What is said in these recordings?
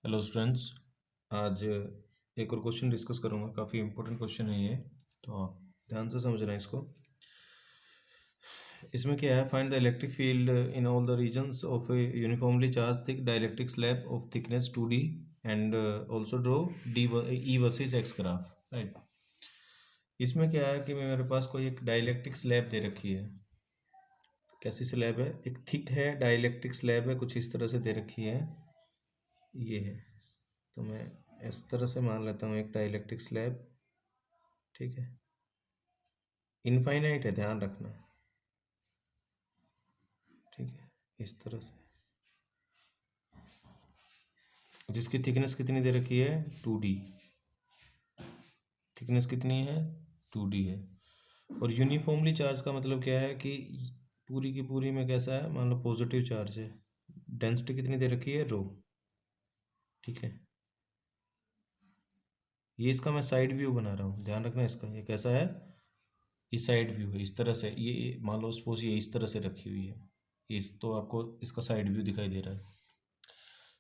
Hello students. आज एक और क्वेश्चन डिस्कस करूंगा। काफ़ी इंपॉर्टेंट क्वेश्चन है ये, तो आप ध्यान से समझना इसको। इसमें क्या है, find the electric field in all the regions of a uniformly charge thick dielectric slab of thickness 2D and also draw d e versus x graph. Right. इसमें क्या है कि मेरे पास कोई एक डाइलेक्ट्रिक स्लैब दे रखी है। कैसी स्लैब है? एक थिक है, डाइलेक्ट्रिक स्लैब है, कुछ इस तरह से दे रखी है। ये है, तो मैं इस तरह से मान लेता हूँ एक डाइलेक्ट्रिक स्लैब। ठीक है, इनफाइनाइट है, ध्यान रखना। ठीक है, इस तरह से, जिसकी थिकनेस कितनी दे रखी है? 2D। थिकनेस कितनी है? 2D है। और यूनिफॉर्मली चार्ज का मतलब क्या है कि पूरी की पूरी में कैसा है, मान लो पॉजिटिव चार्ज है। डेंसिटी कितनी दे रखी है? रो। ठीक है, ये इसका मैं साइड व्यू बना रहा हूँ, ध्यान रखना इसका। ये कैसा है? ये साइड व्यू है, इस तरह से। ये मान लो सपोज ये इस तरह से रखी हुई है, इस तो आपको इसका साइड व्यू दिखाई दे रहा है।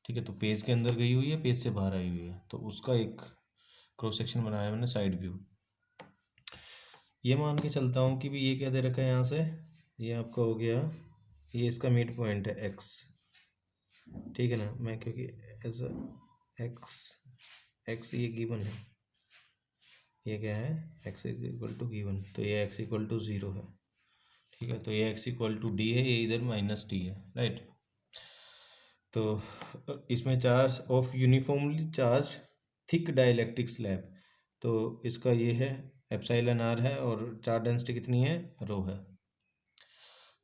ठीक है, तो पेज के अंदर गई हुई है, पेज से बाहर आई हुई है, तो उसका एक क्रॉस सेक्शन बनाया मैंने, साइड व्यू। ये मान के चलता हूँ कि भी ये क्या दे रखा है यहाँ से, ये आपका हो गया, ये इसका मिड पॉइंट है एक्स। ठीक है ना, मैं क्योंकि एज एक्स एक्स ये गिवन है, ये क्या है, एक्स इक्वल टू गिवन, तो ये एक्स इक्वल टू 0 है। ठीक है, तो ये एक्स इक्वल टू डी है, ये इधर माइनस डी है। राइट। तो इसमें charge of uniformly charge thick dielectric slab, तो इसका ये है एप्सिलॉन आर है, और चार्ज डेंसिटी कितनी है? रो है।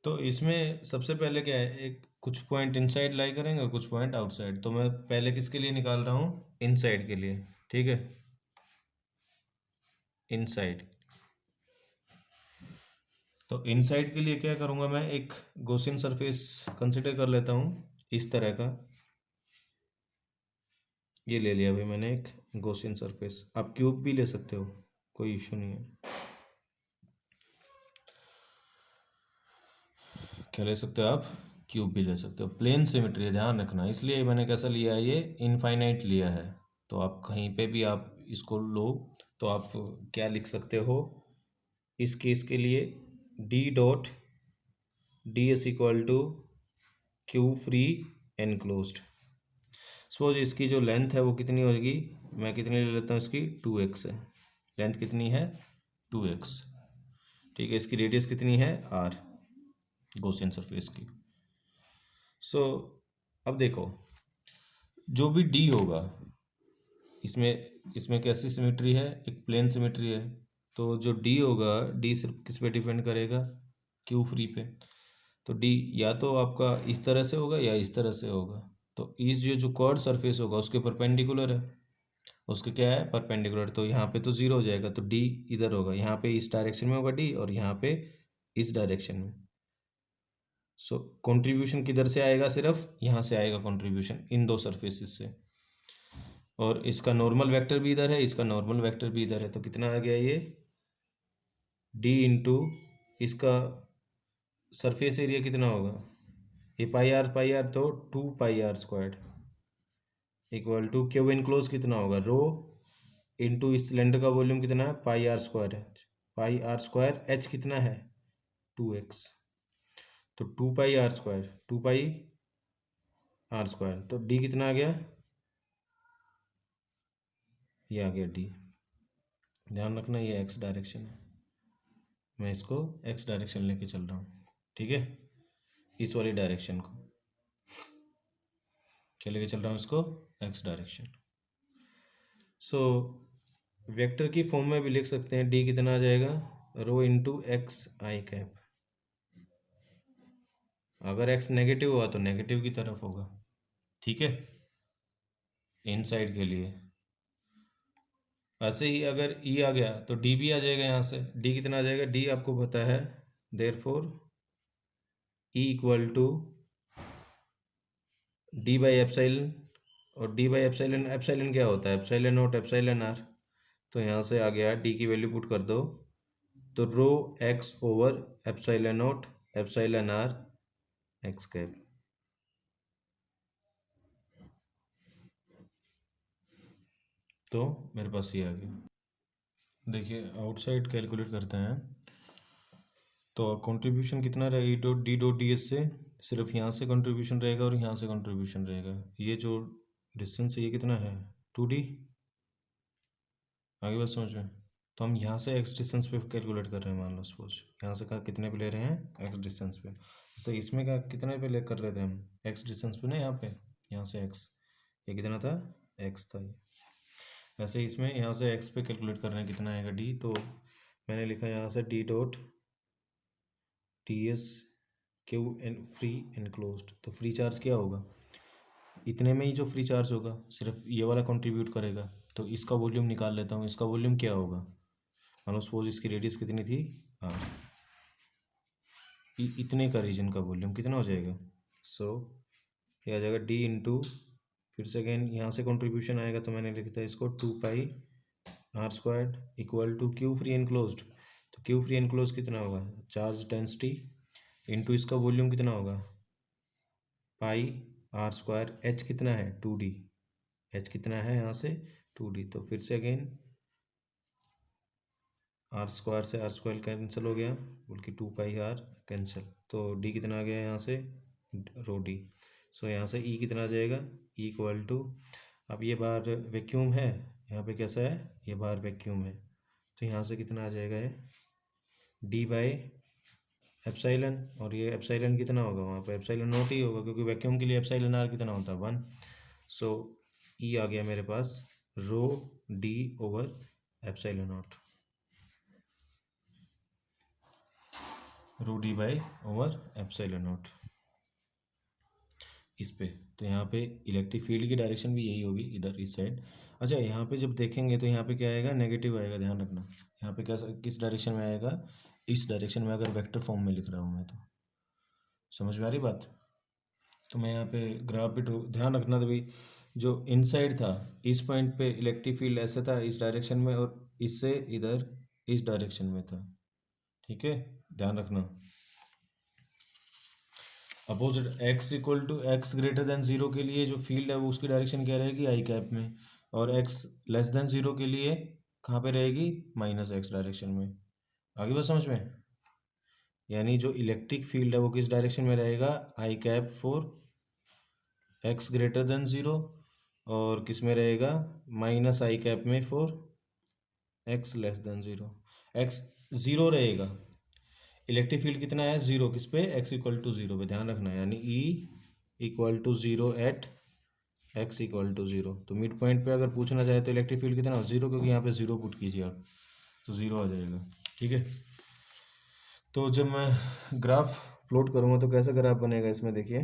तो इसमें सबसे पहले क्या है, एक कुछ पॉइंट इनसाइड लाई करेंगे और कुछ पॉइंट आउटसाइड। तो मैं पहले किसके लिए निकाल रहा हूँ? इनसाइड के लिए। ठीक है, इनसाइड। तो इनसाइड के लिए क्या करूँगा, मैं एक गॉसियन सरफेस कंसिडर कर लेता हूँ इस तरह का। ये ले लिया भाई मैंने एक गॉसियन सरफेस। आप क्यूब भी ले सकते हो, कोई इशू नहीं है। क्या ले सकते हो आप? क्यूब भी ले सकते हो। प्लेन सिमेट्री है, ध्यान रखना, इसलिए मैंने कैसा लिया है, ये इनफाइनाइट लिया है। तो आप कहीं पे भी आप इसको लो, तो आप क्या लिख सकते हो इस केस के लिए? D dot d s equal to q free enclosed. Suppose इसकी जो लेंथ है वो कितनी होगी, मैं कितनी ले लेता हूँ इसकी? 2x है। लेंथ कितनी है? 2x। ठीक है, इसकी रेडियस कितनी है? r, गॉसियन सरफेस की। सो अब देखो, जो भी d होगा इसमें इसमें कैसी सिमेट्री है? एक प्लेन सिमेट्री है। तो जो d होगा, d सिर्फ किस पे डिपेंड करेगा? क्यू फ्री पे। तो d या तो आपका इस तरह से होगा या इस तरह से होगा। तो इस जो कर्व सरफेस होगा उसके परपेंडिकुलर है, उसके क्या है? परपेंडिकुलर। तो यहाँ पे तो 0 हो जाएगा, तो डी इधर होगा, यहाँ पे इस डायरेक्शन में होगा डी, और यहाँ पे इस डायरेक्शन में। सो कंट्रीब्यूशन किधर से आएगा? सिर्फ यहाँ से आएगा कंट्रीब्यूशन, इन दो सरफेसेस से। और इसका नॉर्मल वेक्टर भी इधर है, इसका नॉर्मल वेक्टर भी इधर है, तो कितना आ गया ये? डी इंटू इसका सरफेस एरिया कितना होगा? ये पाई आर, तो 2 pi r² equal to q enclose कितना होगा? रो इंटू इस सिलेंडर का वॉल्यूम कितना है? पाई r² है। पाई r², h कितना है? 2x। तो 2 पाई r², 2 पाई r², तो d कितना आ गया? ये आ गया d। ध्यान रखना, ये x डायरेक्शन है, मैं इसको x डायरेक्शन लेके चल रहा हूँ। ठीक है, इस वाली डायरेक्शन को क्या लेके चल रहा हूँ? इसको x डायरेक्शन। सो वेक्टर की फॉर्म में भी लिख सकते हैं, d कितना आ जाएगा? रो इंटू एक्स आई कैप। अगर x नेगेटिव हुआ तो नेगेटिव की तरफ होगा। ठीक है, इनसाइड के लिए। ऐसे ही अगर e आ गया तो d भी आ जाएगा। यहाँ से d कितना आ जाएगा? d आपको पता है, therefore e equal to d by epsilon. और d बाई एप्सिलॉन, एप्सिलॉन क्या होता है? Epsilon not epsilon r। तो यहाँ से आ गया, d की वैल्यू पुट कर दो, तो रो x over epsilon not epsilon r x cap. तो मेरे पास ये आ गया। देखिए आउटसाइड कैलकुलेट करते हैं, तो कंट्रीब्यूशन कितना रहेगा, ई डॉट डी एस से सिर्फ यहाँ से कंट्रीब्यूशन रहेगा और यहाँ से कंट्रीब्यूशन रहेगा। ये जो डिस्टेंस है ये कितना है, 2D। आगे बात समझ में। तो हम यहाँ से एक्स डिस्टेंस पे कैलकुलेट कर रहे हैं, मान लो सपोज यहाँ से का कितने पे ले रहे हैं, एक्स डिस्टेंस पे। जैसे इसमें का कितने पे ले कर रहे थे हम, एक्स डिस्टेंस पे ना, यहाँ पे, यहाँ से एक्स, ये कितना था, एक्स था ये। ऐसे इसमें यहाँ से एक्स पे कैलकुलेट कर रहे हैं कितना आएगा डी, तो मैंने लिखा यहाँ से d dot t s q n free enclosed. तो फ्री चार्ज क्या होगा, इतने में ही जो फ्री चार्ज होगा सिर्फ ये वाला कंट्रीब्यूट करेगा। तो इसका वॉल्यूम निकाल लेता हूँ, इसका वॉल्यूम क्या होगा, मान लो सपोज इसकी रेडियस कितनी थी, हाँ, इतने का रीजन का वॉल्यूम कितना हो जाएगा, सो ये आ जाएगा डी इंटू, फिर से अगेन यहाँ से कंट्रीब्यूशन आएगा तो मैंने लिखता है इसको 2 pi r² equal to q free enclosed. तो क्यू फ्री एनक्लोज कितना होगा, चार्ज डेंसिटी इंटू इसका वॉल्यूम कितना होगा, πr²। एच कितना है, 2D, एच कितना है यहाँ से 2D। तो फिर से अगेन r² से r² कैंसिल हो गया, बल्कि 2 πr कैंसिल, तो d कितना आ गया यहाँ से, ρd। सो यहाँ से e कितना आ जाएगा, e इक्वल टू, अब ये बार वैक्यूम है, यहाँ पे कैसा है, ये बार वैक्यूम है, तो यहाँ से कितना आ जाएगा ये d बाई एप्साइलन, और ये एप्साइलन कितना होगा, वहाँ पे एप्साइलन नॉट ही होगा क्योंकि वैक्यूम के लिए एप्साइलन आर कितना होता है 1। सो ई आ गया मेरे पास rho D over epsilon naught, rho D by over epsilon naught इस पे। तो यहाँ पे इलेक्ट्रिक फील्ड की डायरेक्शन भी यही होगी, इधर इस साइड। अच्छा यहाँ पे जब देखेंगे तो यहाँ पे क्या आएगा, नेगेटिव आएगा, ध्यान रखना। यहाँ पे क्या, किस डायरेक्शन में आएगा, इस डायरेक्शन में, अगर वेक्टर फॉर्म में लिख रहा हूँ मैं तो। समझ में आ रही बात। तो मैं यहाँ पे ग्राफ भी ध्यान रखना, तभी जो इनसाइड था इस पॉइंट पे इलेक्ट्रिक फील्ड ऐसे था इस डायरेक्शन में, और इससे इधर इस डायरेक्शन में था, ठीक है, ध्यान रखना। Opposite x equal to x greater than zero के लिए जो फील्ड है वो उसकी डायरेक्शन क्या रहेगी, आई कैप में, और एक्स लेस देन जीरो के लिए कहाँ पे रहेगी, माइनस एक्स डायरेक्शन में। आगे बात समझ में। यानी जो इलेक्ट्रिक फील्ड है वो किस डायरेक्शन में रहेगा, I cap for X greater than zero, और किस में रहेगा, माइनस आई कैप में for X less than zero. X zero रहेगा, इलेक्ट्रिक फील्ड कितना है, ज़ीरो, किस पे, एक्स इक्वल टू ज़ीरो पे, ध्यान रखना। यानी e equal to zero at x equal to zero. तो मिड पॉइंट पे अगर पूछना चाहे तो इलेक्ट्रिक फील्ड कितना हो, ज़ीरो, क्योंकि यहाँ पे ज़ीरो पुट कीजिए आप तो ज़ीरो आ जाएगा, ठीक है। तो जब मैं ग्राफ प्लॉट करूँगा तो कैसा ग्राफ बनेगा, इसमें देखिए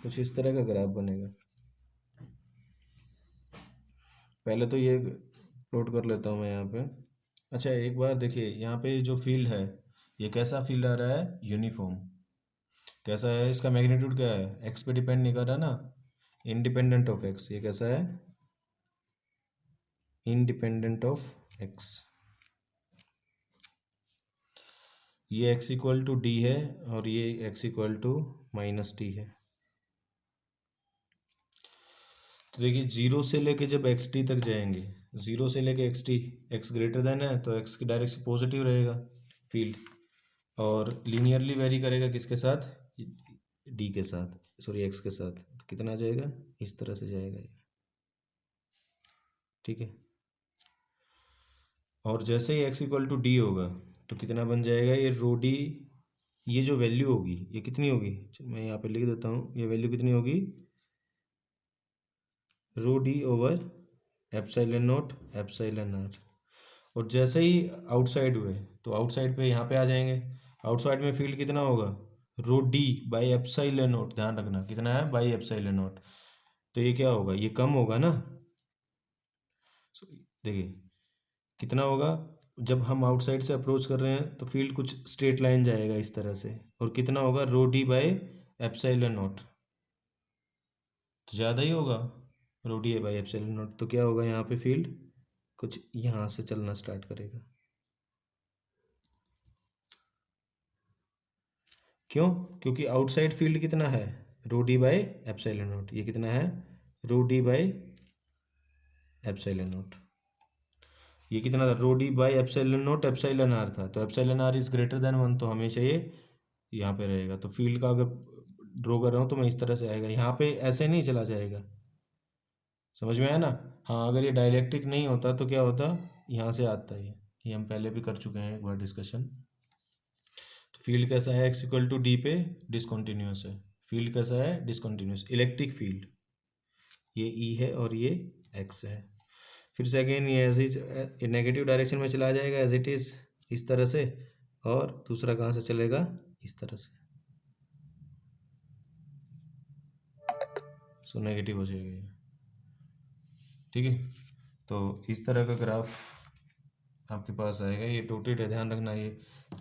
कुछ इस तरह का ग्राफ बनेगा। पहले तो ये प्लॉट कर लेता हूँ मैं यहाँ पे। अच्छा एक बार देखिए यहाँ पे जो फील्ड है ये कैसा फील्ड आ रहा है, यूनिफॉर्म। कैसा है, इसका मैग्नीट्यूड क्या है, एक्स पे डिपेंड नहीं कर रहा ना, इंडिपेंडेंट ऑफ एक्स। ये कैसा है, इंडिपेंडेंट ऑफ एक्स। ये एक्स इक्वल टू डी है और ये x equal to minus d है। तो देखिए जीरो से लेके जब एक्स डी तक जाएंगे, जीरो से लेके x D, x greater then है तो एक्स की डायरेक्शन पॉजिटिव रहेगा फील्ड, और लीनियरली वेरी करेगा किसके साथ, डी के साथ, सॉरी एक्स के साथ। तो कितना जाएगा, इस तरह से जाएगा ये, ठीक है। और जैसे ही एक्स इक्वल टू डी होगा तो कितना बन जाएगा, ये रो डी, ये जो वैल्यू होगी ये कितनी होगी, मैं यहाँ पे लिख देता हूँ, ये वैल्यू कितनी होगी, rho D over epsilon not epsilon R. और जैसे ही आउटसाइड हुए तो आउटसाइड पे यहाँ पे आ जाएंगे, आउटसाइड में फील्ड कितना होगा, रो डी बाई एप्सिलॉन नॉट, ध्यान रखना कितना है, बाई एप्सिलॉन नॉट। तो ये क्या होगा, ये कम होगा ना। देखिए कितना होगा, जब हम आउटसाइड से अप्रोच कर रहे हैं तो फील्ड कुछ स्ट्रेट लाइन जाएगा इस तरह से, और कितना होगा, रो डी बाई एप्सिलॉन नॉट, तो ज़्यादा ही होगा रो डी बाई एप्सिलॉन नॉट। तो क्या होगा, यहाँ पे फील्ड कुछ यहाँ से चलना स्टार्ट करेगा। क्यों, क्योंकि आउटसाइड फील्ड कितना है, rho D by epsilon naught, ये कितना है, rho D by epsilon naught. ये कितना था, rho D by epsilon not epsilon R था, तो epsilon R is greater than 1, तो हमेशा ये यहाँ पे रहेगा। तो फील्ड का अगर ड्रॉ कर रहा हूँ तो मैं इस तरह से आएगा, यहाँ पे ऐसे नहीं चला जाएगा। समझ में आया ना। हाँ, अगर ये डाइलेक्ट्रिक नहीं होता तो क्या होता, यहाँ से आता है ये हम पहले भी कर चुके हैं एक बार डिस्कशन। तो फील्ड कैसा है, एक्स इक्वल टू डी पे डिसकंटिन्यूस है। फील्ड कैसा है, डिसकंटिन्यूस इलेक्ट्रिक फील्ड, ये ई है और ये एक्स है। फिर से अगेन ये ऐसे ही नेगेटिव डायरेक्शन में चला जाएगा एज इट इज़ इस तरह से, और दूसरा कहाँ से चलेगा, इस तरह से। सो नेगेटिव हो जाएगा ये, ठीक है। तो इस तरह का ग्राफ आपके पास आएगा, ये टोटल ध्यान रखना, ये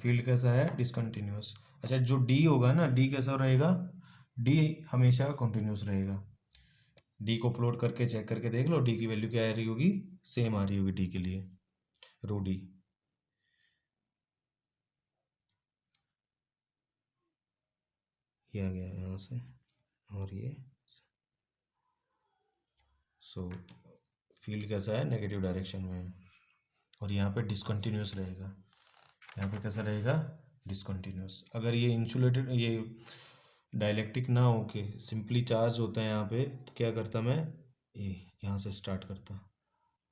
फील्ड कैसा है, डिसकंटिन्यूस। अच्छा, जो डी होगा ना, डी कैसा रहेगा, डी हमेशा कंटिन्यूस रहेगा। डी को प्लॉट करके चेक करके देख लो, डी की वैल्यू क्या आ रही होगी, सेम आ रही होगी डी के लिए, रो डी। ये आ गया यहाँ से, और ये सो फील्ड कैसा है, नेगेटिव डायरेक्शन में है, और यहाँ पे डिसकंटिन्यूस रहेगा। यहाँ पे कैसा रहेगा, डिसकंटिन्यूस। अगर ये इंसुलेटेड, ये डाइलेक्ट्रिक ना होके सिंपली चार्ज होता है यहाँ पे, तो क्या करता मैं, ये यहाँ से स्टार्ट करता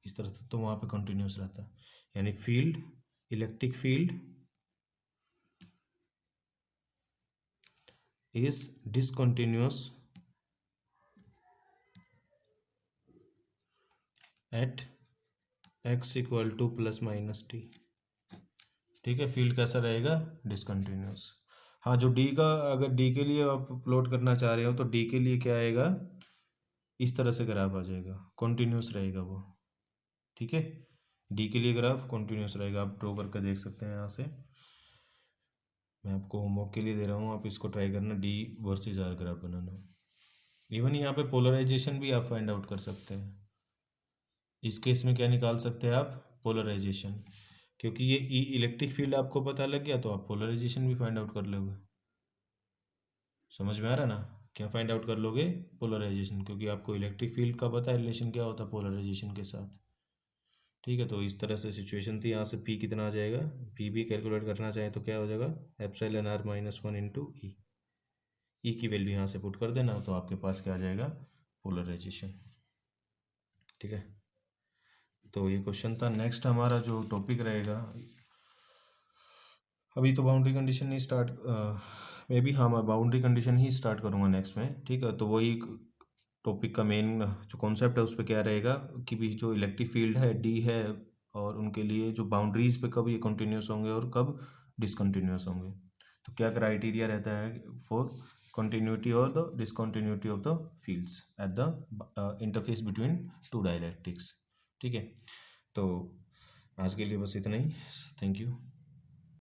इस तरह से, तो वहाँ पे कंटिन्यूस रहता। यानी field, electric field is discontinuous at x equal two plus minus T. ठीक है, फील्ड कैसा रहेगा, डिसकंटिन्यूस। हाँ, जो डी का, अगर डी के लिए आप प्लॉट करना चाह रहे हो तो डी के लिए क्या आएगा, इस तरह से ग्राफ आ जाएगा, कॉन्टिन्यूस रहेगा वो। ठीक है, डी के लिए ग्राफ कॉन्टिन्यूस रहेगा, आप ड्रॉ करके देख सकते हैं यहाँ से। मैं आपको होमवर्क के लिए दे रहा हूँ, आप इसको ट्राई करना, डी वर्सेस आर ग्राफ बनाना। इवन यहाँ पे पोलराइजेशन भी आप फाइंड आउट कर सकते हैं। इस केस में क्या निकाल सकते हैं आप, पोलराइजेशन, क्योंकि ये ई इलेक्ट्रिक फील्ड आपको पता लग गया तो आप पोलराइजेशन भी फाइंड आउट कर लोगे। समझ में आ रहा ना, क्या फाइंड आउट कर लोगे, पोलराइजेशन, क्योंकि आपको इलेक्ट्रिक फील्ड का पता है रिलेशन क्या होता है पोलराइजेशन के साथ। ठीक है, तो इस तरह से सिचुएशन थी। यहाँ से पी कितना आ जाएगा, पी भी कैलकुलेट करना चाहे तो क्या हो जाएगा, एप्सिलॉन आर माइनस 1 इंटू ई। ई की वैल्यू यहाँ से पुट कर देना, तो आपके पास क्या आ जाएगा, पोलराइजेशन। ठीक है, तो ये क्वेश्चन था। नेक्स्ट हमारा जो टॉपिक रहेगा, अभी तो बाउंड्री कंडीशन नहीं स्टार्ट, मे बी हाँ, मैं बाउंड्री कंडीशन ही स्टार्ट करूँगा नेक्स्ट में। ठीक है, तो वही टॉपिक का मेन जो कॉन्सेप्ट है उस पर क्या रहेगा कि भी जो इलेक्ट्रिक फील्ड है डी है, और उनके लिए जो बाउंड्रीज पे कब ये कंटिन्यूस होंगे और कब डिसकंटिन्यूस होंगे, तो क्या क्राइटेरिया रहता है फॉर कंटिन्यूटी और the discontinuity of the fields at the interface between two dielectrics. ठीक है, तो आज के लिए बस इतना ही। Thank you.